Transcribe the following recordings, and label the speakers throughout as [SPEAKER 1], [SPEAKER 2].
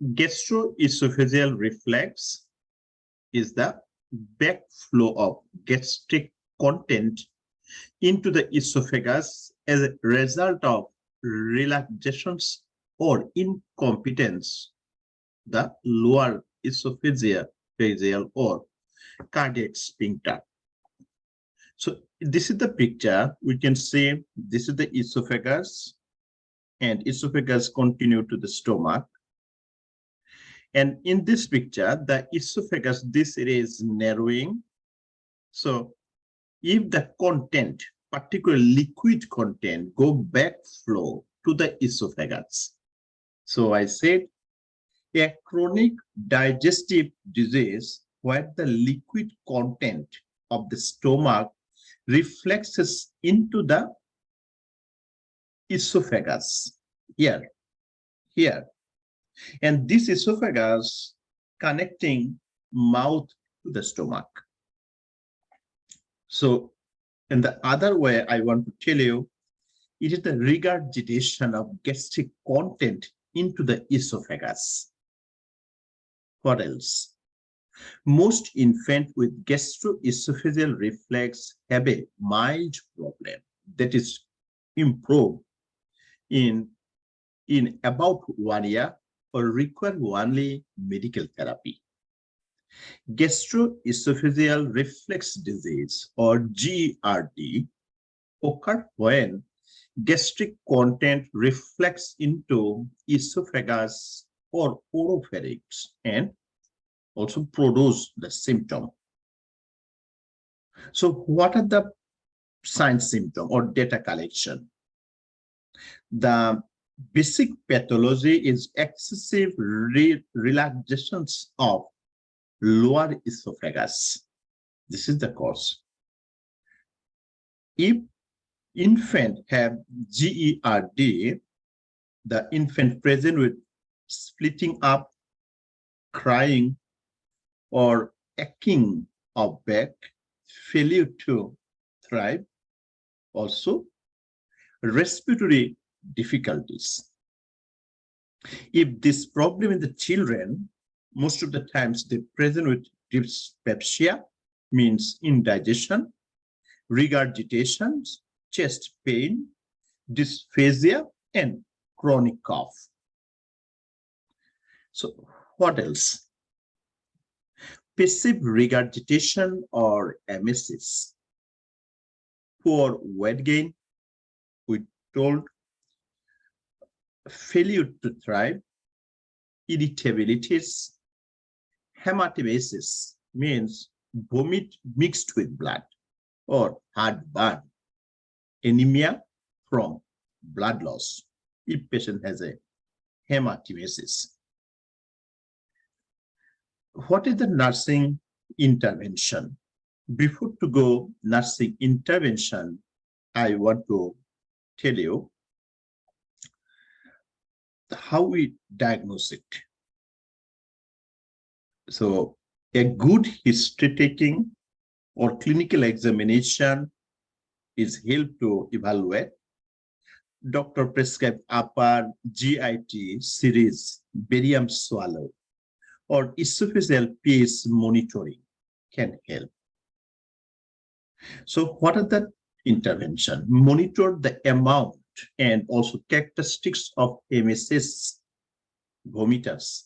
[SPEAKER 1] gastroesophageal reflex is the backflow of gastric content into the esophagus as a result of relaxations or incompetence, the lower esophageal or cardiac sphincter. So this is the picture. We can see this is the esophagus, and esophagus continue to the stomach. And in this picture, the esophagus, this area is narrowing. So if the content, particular liquid content, go backflow to the esophagus. So I said a chronic digestive disease where the liquid content of the stomach reflexes into the esophagus here. And this esophagus connecting mouth to the stomach. So in the other way, I want to tell you, it is the regurgitation of gastric content into the esophagus. What else? Most infants with gastroesophageal reflex have a mild problem that is improved in about 1 year or require only medical therapy. Gastroesophageal reflux disease or GERD occur when gastric content reflects into esophagus or oropharynx and also produce the symptom. So what are the sign symptom or data collection? The basic pathology is excessive relaxations of lower esophagus. This is the cause. If infant have GERD, the infant present with splitting up, crying, or aching of back, failure to thrive, also respiratory difficulties. If this problem in the children, most of the times they present with dyspepsia, means indigestion, regurgitation, chest pain, dysphagia, and chronic cough. So what else? Passive regurgitation or emesis, poor weight gain, we told, failure to thrive, irritabilities, hematemesis means vomit mixed with blood, or heartburn, anemia from blood loss if patient has a hematemesis. What is the nursing intervention? Before to go nursing intervention, I want to tell you how we diagnose it. So a good history taking or clinical examination is helped to evaluate. Doctor prescribed upper GIT series, barium swallow, or esophageal pH monitoring can help. So what are the intervention? Monitor the amount and also characteristics of emesis vomiters.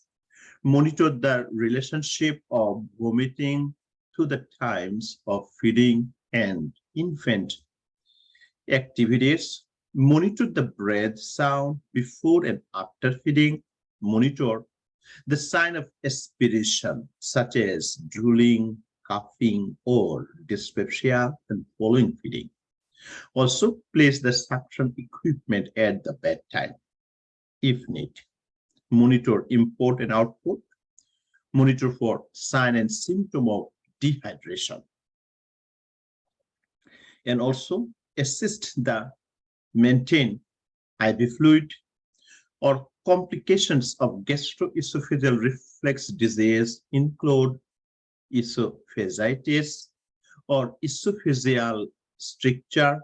[SPEAKER 1] Monitor the relationship of vomiting to the times of feeding and infant activities. Monitor the breath sound before and after feeding. Monitor the sign of aspiration, such as drooling, coughing, or dyspepsia and following feeding. Also, place the suction equipment at the bedtime if need. Monitor input and output. Monitor for sign and symptom of dehydration. And also assist the maintain IV fluid or complications of gastroesophageal reflux disease include esophagitis or esophageal stricture,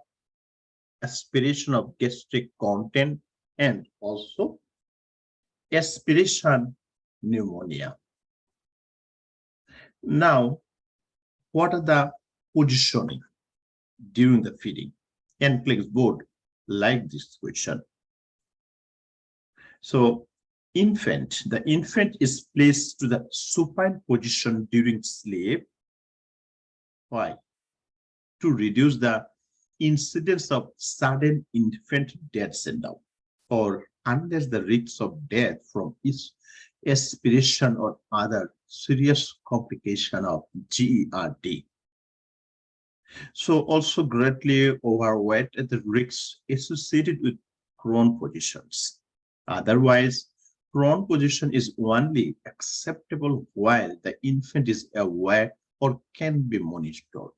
[SPEAKER 1] aspiration of gastric content, and also aspiration pneumonia. Now, what are the positioning during the feeding? NCLEX board like this question. So, the infant is placed to the supine position during sleep. Why? To reduce the incidence of sudden infant death syndrome, or unless the risks of death from aspiration or other serious complication of GERD. So also greatly overweight at the risks associated with prone positions. Otherwise, prone position is only acceptable while the infant is aware or can be monitored.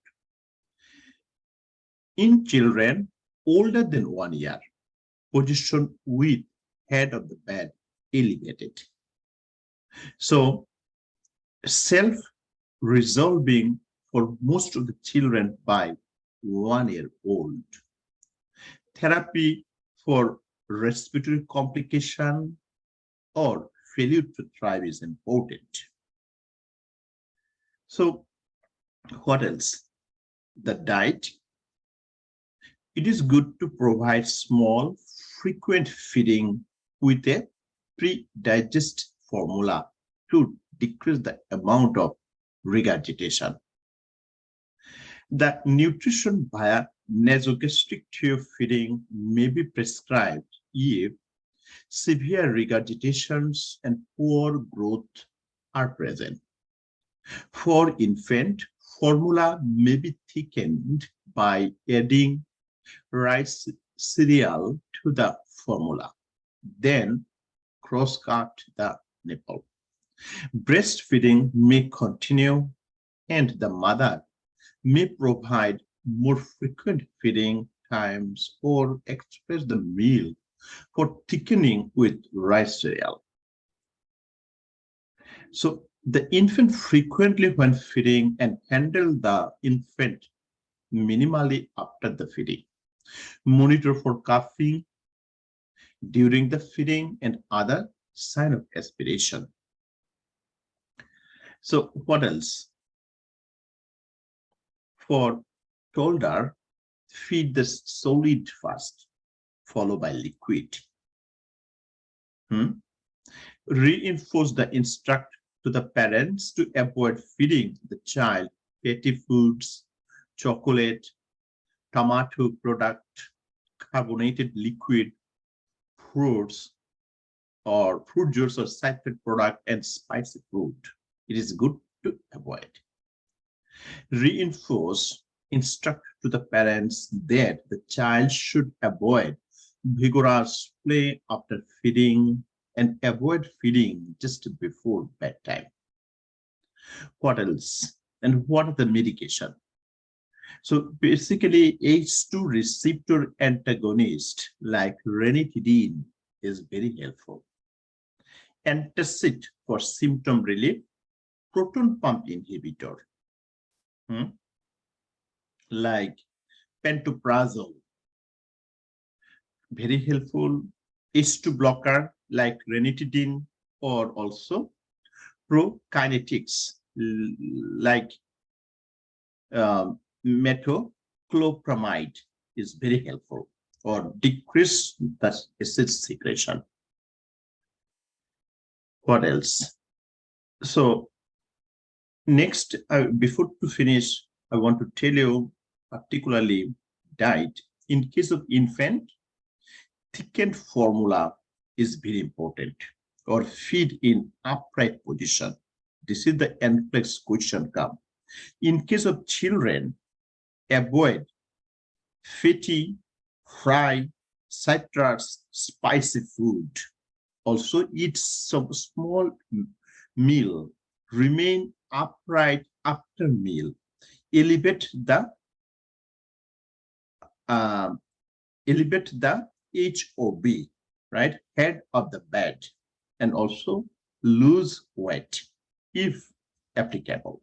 [SPEAKER 1] In children older than 1 year, position with head of the bed elevated. So self-resolving for most of the children by 1 year old. Therapy for respiratory complication or failure to thrive is important. So what else? The diet. It is good to provide small, frequent feeding with a pre-digest formula to decrease the amount of regurgitation. The nutrition via nasogastric tube feeding may be prescribed if severe regurgitations and poor growth are present. For infant, formula may be thickened by adding rice cereal to the formula, then cross-cut the nipple. Breastfeeding may continue, and the mother may provide more frequent feeding times or express the meal for thickening with rice cereal. So the infant frequently when feeding and handle the infant minimally after the feeding. Monitor for coughing during the feeding and other sign of aspiration. So what else? For toddler, feed the solid first, followed by liquid. Reinforce the instruct to the parents to avoid feeding the child fatty foods, chocolate, tomato product, carbonated liquid, fruits, or fruit juice or citrate product, and spicy food. It is good to avoid. Reinforce, instruct to the parents that the child should avoid vigorous play after feeding and avoid feeding just before bedtime. What else? And what are the medication? So basically, H2 receptor antagonist like ranitidine is very helpful. Antacid for symptom relief, proton pump inhibitor like pantoprazole, very helpful. H2 blocker like ranitidine, or also prokinetics like metoclopramide is very helpful, or decrease the acid secretion. What else? So next, before to finish, I want to tell you particularly diet. In case of infant, thickened formula is very important, or feed in upright position. This is the NCLEX question come. In case of children, avoid fatty, fried, citrus, spicy food. Also eat some small meal. Remain upright after meal. Elevate the HOB, right, head of the bed, and also lose weight if applicable.